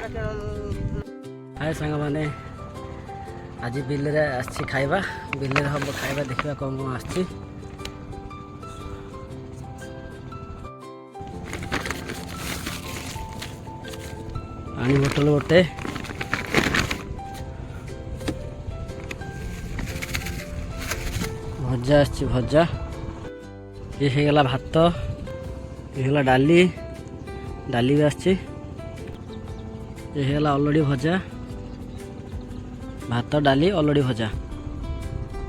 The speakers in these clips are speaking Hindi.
हाय सांग मैंने आज बिल खाइबा बिल हम खाइबा देखा कौन कौन आसी पानी बोतल गोटे भजा भजा ये होगला भात ये डाली डाली भी आसी होगला अलड़ी भजा भात डाली अलड़ी भजा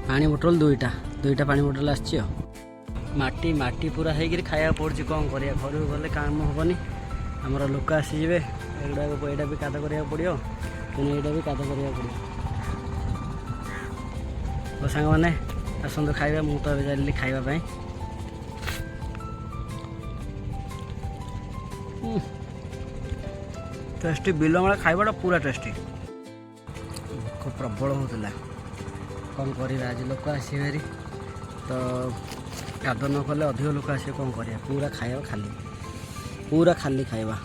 पानी बोतल दुईटा दुईटा पानी बोतल आसी माटी माटी पूरा होगी खाया पड़ी कौन कर घर गले काम हेनी आमर लोक आसीजे एटा भी काद करा पड़ो पुणी यहाँ भी काद करा पड़ो तो सांग मैंने आसतु खाइबा मु तो जाइली खाइबापी टेस्टी बिलमला खाइबाटा पूरा टेस्टी भोक प्रबल होता कौन कर आज लोक आसबारी तो काद न कले अधिक लोक आस कौन कर पूरा खाइबा खाली पूरा खाली खाइबा।